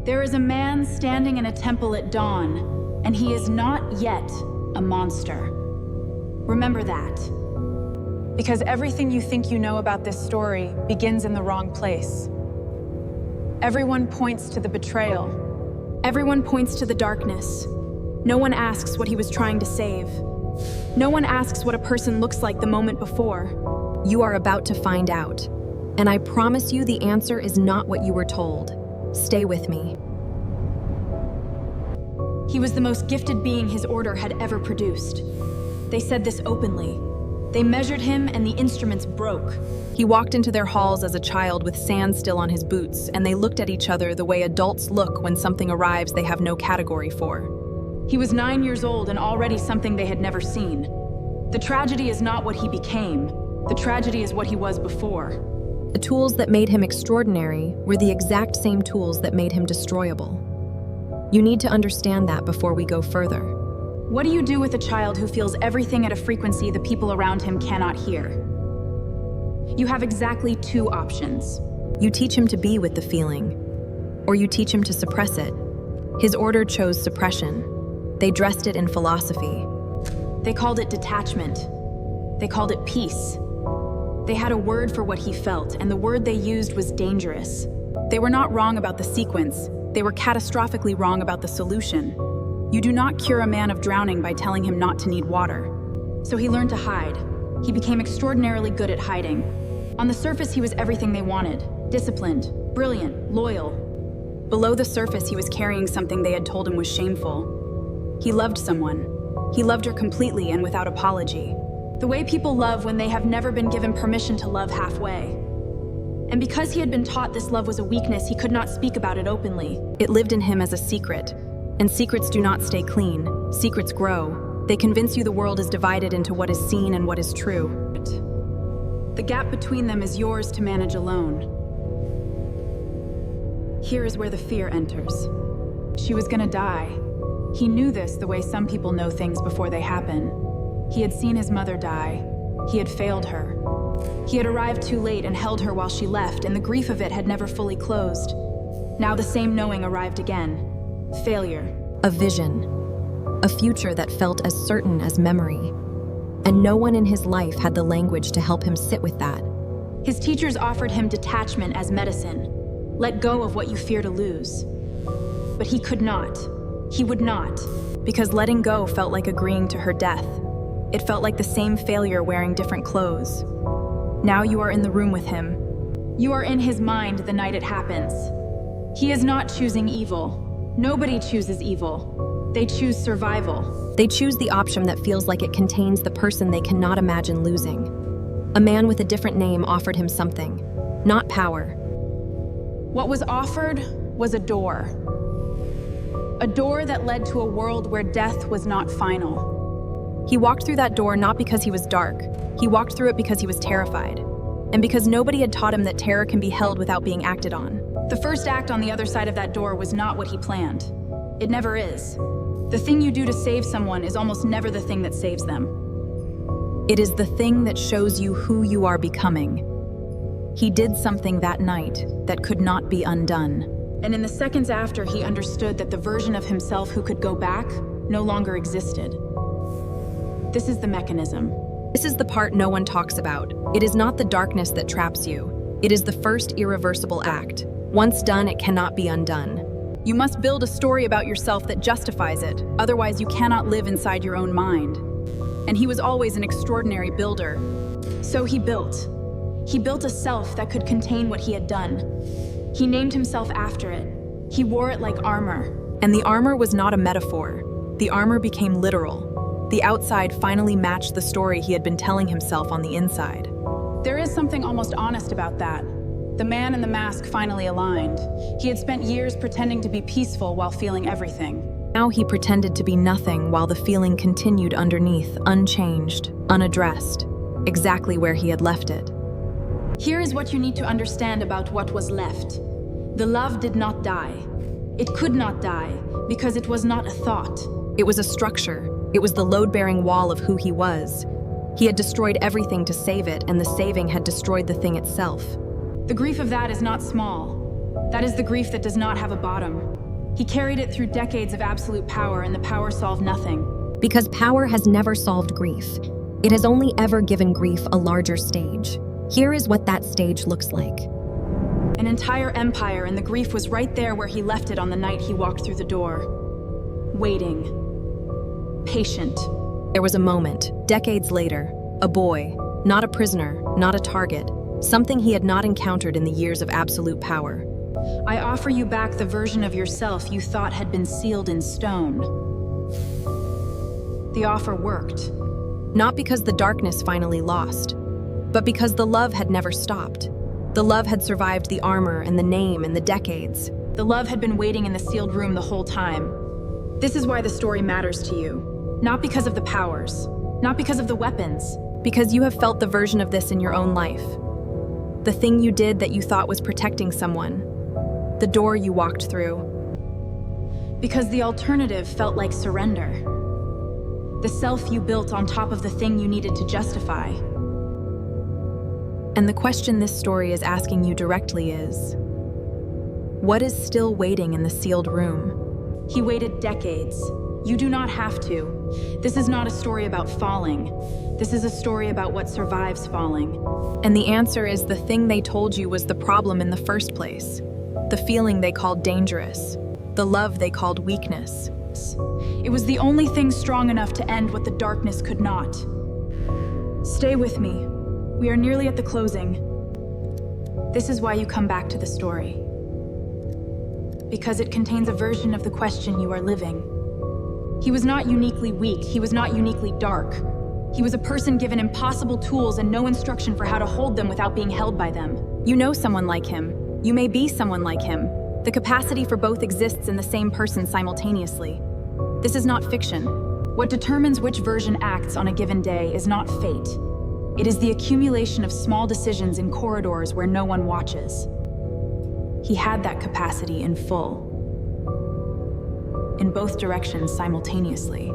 There is a man standing in a temple at dawn, and he is not yet a monster. Remember that. Because everything you think you know about this story begins in the wrong place. Everyone points to the betrayal. Everyone points to the darkness. No one asks what he was trying to save. No one asks what a person looks like the moment before. You are about to find out. And I promise you the answer is not what you were told. Stay with me. He was the most gifted being his order had ever produced. They said this openly. They measured him and the instruments broke. He walked into their halls as a child with sand still on his boots, and they looked at each other the way adults look when something arrives they have no category for. He was 9 years old and already something they had never seen. The tragedy is not what he became. The tragedy is what he was before. The tools that made him extraordinary were the exact same tools that made him destroyable. You need to understand that before we go further. What do you do with a child who feels everything at a frequency the people around him cannot hear? You have exactly two options. You teach him to be with the feeling, or you teach him to suppress it. His order chose suppression. They dressed it in philosophy. They called it detachment. They called it peace. They had a word for what he felt, and the word they used was dangerous. They were not wrong about the sequence. They were catastrophically wrong about the solution. You do not cure a man of drowning by telling him not to need water. So he learned to hide. He became extraordinarily good at hiding. On the surface, he was everything they wanted. Disciplined, brilliant, loyal. Below the surface, he was carrying something they had told him was shameful. He loved someone. He loved her completely and without apology. The way people love when they have never been given permission to love halfway. And because he had been taught this love was a weakness, he could not speak about it openly. It lived in him as a secret. And secrets do not stay clean. Secrets grow. They convince you the world is divided into what is seen and what is true. The gap between them is yours to manage alone. Here is where the fear enters. She was gonna die. He knew this the way some people know things before they happen. He had seen his mother die. He had failed her. He had arrived too late and held her while she left, and the grief of it had never fully closed. Now the same knowing arrived again. Failure. A vision. A future that felt as certain as memory. And no one in his life had the language to help him sit with that. His teachers offered him detachment as medicine. Let go of what you fear to lose. But he could not. He would not. Because letting go felt like agreeing to her death. It felt like the same failure wearing different clothes. Now you are in the room with him. You are in his mind the night it happens. He is not choosing evil. Nobody chooses evil. They choose survival. They choose the option that feels like it contains the person they cannot imagine losing. A man with a different name offered him something, not power. What was offered was a door. A door that led to a world where death was not final. He walked through that door not because he was dark. He walked through it because he was terrified. And because nobody had taught him that terror can be held without being acted on. The first act on the other side of that door was not what he planned. It never is. The thing you do to save someone is almost never the thing that saves them. It is the thing that shows you who you are becoming. He did something that night that could not be undone. And in the seconds after, he understood that the version of himself who could go back no longer existed. This is the mechanism. This is the part no one talks about. It is not the darkness that traps you. It is the first irreversible act. Once done, it cannot be undone. You must build a story about yourself that justifies it. Otherwise, you cannot live inside your own mind. And he was always an extraordinary builder. So he built. He built a self that could contain what he had done. He named himself after it. He wore it like armor. And the armor was not a metaphor. The armor became literal. The outside finally matched the story he had been telling himself on the inside. There is something almost honest about that. The man in the mask finally aligned. He had spent years pretending to be peaceful while feeling everything. Now he pretended to be nothing while the feeling continued underneath, unchanged, unaddressed, exactly where he had left it. Here is what you need to understand about what was left. The love did not die. It could not die because it was not a thought. It was a structure. It was the load-bearing wall of who he was. He had destroyed everything to save it, and the saving had destroyed the thing itself. The grief of that is not small. That is the grief that does not have a bottom. He carried it through decades of absolute power, and the power solved nothing. Because power has never solved grief. It has only ever given grief a larger stage. Here is what that stage looks like. An entire empire, and the grief was right there where he left it on the night he walked through the door. Waiting. Patient. There was a moment, decades later, a boy, not a prisoner, not a target, something he had not encountered in the years of absolute power. I offer you back the version of yourself you thought had been sealed in stone. The offer worked. Not because the darkness finally lost, but because the love had never stopped. The love had survived the armor and the name and the decades. The love had been waiting in the sealed room the whole time. This is why the story matters to you. Not because of the powers, not because of the weapons. Because you have felt the version of this in your own life. The thing you did that you thought was protecting someone. The door you walked through. Because the alternative felt like surrender. The self you built on top of the thing you needed to justify. And the question this story is asking you directly is, what is still waiting in the sealed room? He waited decades. You do not have to. This is not a story about falling. This is a story about what survives falling. And the answer is the thing they told you was the problem in the first place. The feeling they called dangerous. The love they called weakness. It was the only thing strong enough to end what the darkness could not. Stay with me. We are nearly at the closing. This is why you come back to the story. Because it contains a version of the question you are living. He was not uniquely weak. He was not uniquely dark. He was a person given impossible tools and no instruction for how to hold them without being held by them. You know someone like him. You may be someone like him. The capacity for both exists in the same person simultaneously. This is not fiction. What determines which version acts on a given day is not fate. It is the accumulation of small decisions in corridors where no one watches. He had that capacity in full. In both directions simultaneously.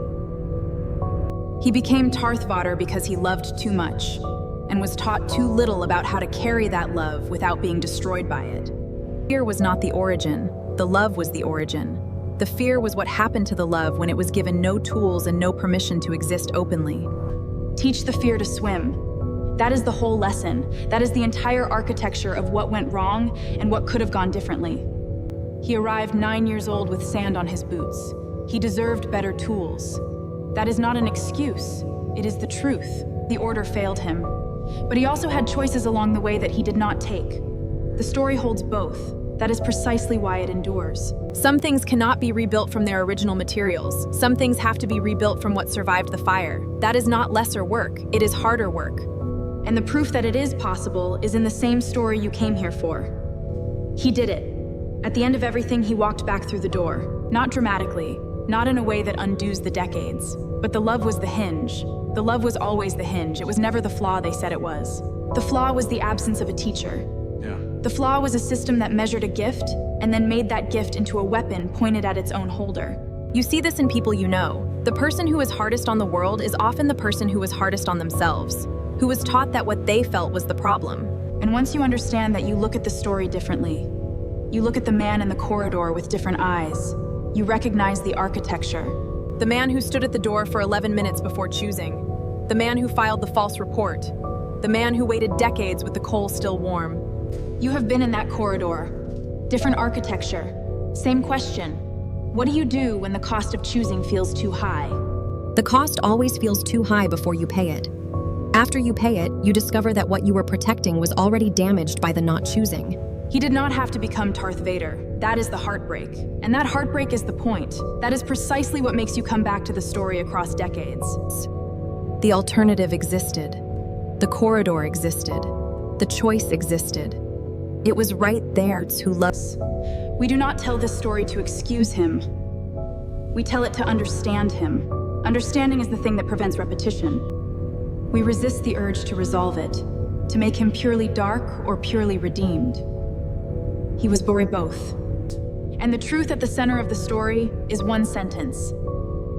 He became Darth Vader because he loved too much, and was taught too little about how to carry that love without being destroyed by it. Fear was not the origin, the love was the origin. The fear was what happened to the love when it was given no tools and no permission to exist openly. Teach the fear to swim. That is the whole lesson. That is the entire architecture of what went wrong and what could have gone differently. He arrived 9 years old with sand on his boots. He deserved better tools. That is not an excuse. It is the truth. The Order failed him. But he also had choices along the way that he did not take. The story holds both. That is precisely why it endures. Some things cannot be rebuilt from their original materials. Some things have to be rebuilt from what survived the fire. That is not lesser work. It is harder work. And the proof that it is possible is in the same story you came here for. He did it. At the end of everything, he walked back through the door. Not dramatically, not in a way that undoes the decades. But the love was the hinge. The love was always the hinge. It was never the flaw they said it was. The flaw was the absence of a teacher. The flaw was a system that measured a gift and then made that gift into a weapon pointed at its own holder. You see this in people you know. The person who is hardest on the world is often the person who is hardest on themselves, who was taught that what they felt was the problem. And once you understand that, you look at the story differently. You look at the man in the corridor with different eyes. You recognize the architecture. The man who stood at the door for 11 minutes before choosing. The man who filed the false report. The man who waited decades with the coal still warm. You have been in that corridor. Different architecture. Same question. What do you do when the cost of choosing feels too high? The cost always feels too high before you pay it. After you pay it, you discover that what you were protecting was already damaged by the not choosing. He did not have to become Darth Vader. That is the heartbreak. And that heartbreak is the point. That is precisely what makes you come back to the story across decades. The alternative existed. The corridor existed. The choice existed. It was right there who loves. We do not tell this story to excuse him. We tell it to understand him. Understanding is the thing that prevents repetition. We resist the urge to resolve it, to make him purely dark or purely redeemed. He was both. And the truth at the center of the story is one sentence.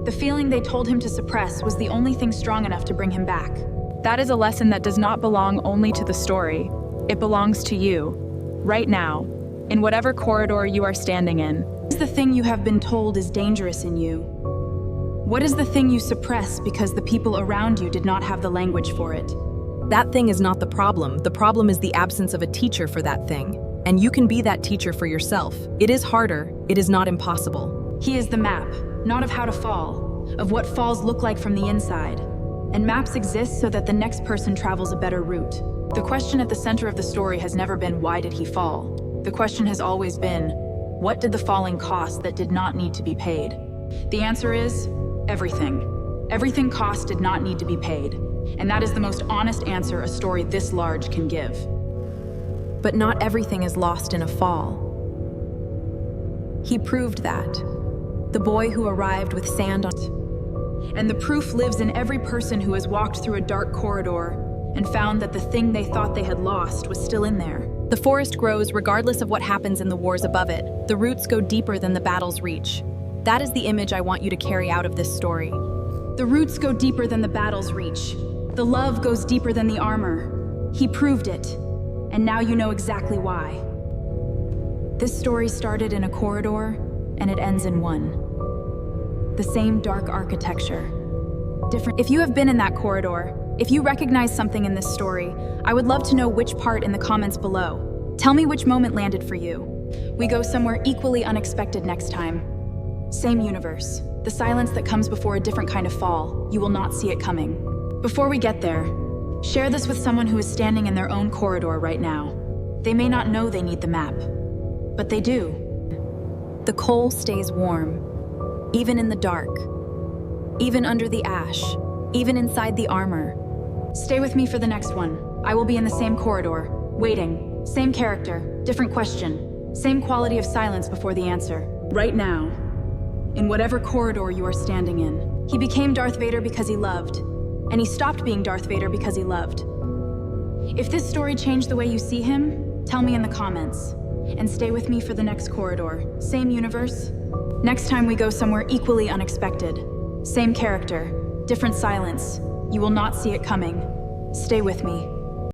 The feeling they told him to suppress was the only thing strong enough to bring him back. That is a lesson that does not belong only to the story. It belongs to you, right now, in whatever corridor you are standing in. What is the thing you have been told is dangerous in you? What is the thing you suppress because the people around you did not have the language for it? That thing is not the problem. The problem is the absence of a teacher for that thing. And you can be that teacher for yourself. It is harder. It is not impossible. He is the map, not of how to fall, of what falls look like from the inside. And maps exist so that the next person travels a better route. The question at the center of the story has never been, why did he fall? The question has always been, what did the falling cost that did not need to be paid? The answer is, everything. Everything cost did not need to be paid. And that is the most honest answer a story this large can give. But not everything is lost in a fall. He proved that. The boy who arrived with sand on... And the proof lives in every person who has walked through a dark corridor and found that the thing they thought they had lost was still in there. The forest grows regardless of what happens in the wars above it. The roots go deeper than the battle's reach. That is the image I want you to carry out of this story. The roots go deeper than the battle's reach. The love goes deeper than the armor. He proved it, and now you know exactly why. This story started in a corridor, and it ends in one. The same dark architecture. Different. If you have been in that corridor, if you recognize something in this story, I would love to know which part in the comments below. Tell me which moment landed for you. We go somewhere equally unexpected next time. Same universe. The silence that comes before a different kind of fall. You will not see it coming. Before we get there, share this with someone who is standing in their own corridor right now. They may not know they need the map, but they do. The coal stays warm, even in the dark, even under the ash, even inside the armor. Stay with me for the next one. I will be in the same corridor, waiting. Same character, different question. Same quality of silence before the answer. Right now, in whatever corridor you are standing in. He became Darth Vader because he loved, and he stopped being Darth Vader because he loved. If this story changed the way you see him, tell me in the comments. And stay with me for the next corridor. Same universe. Next time we go somewhere equally unexpected. Same character, different silence. You will not see it coming. Stay with me.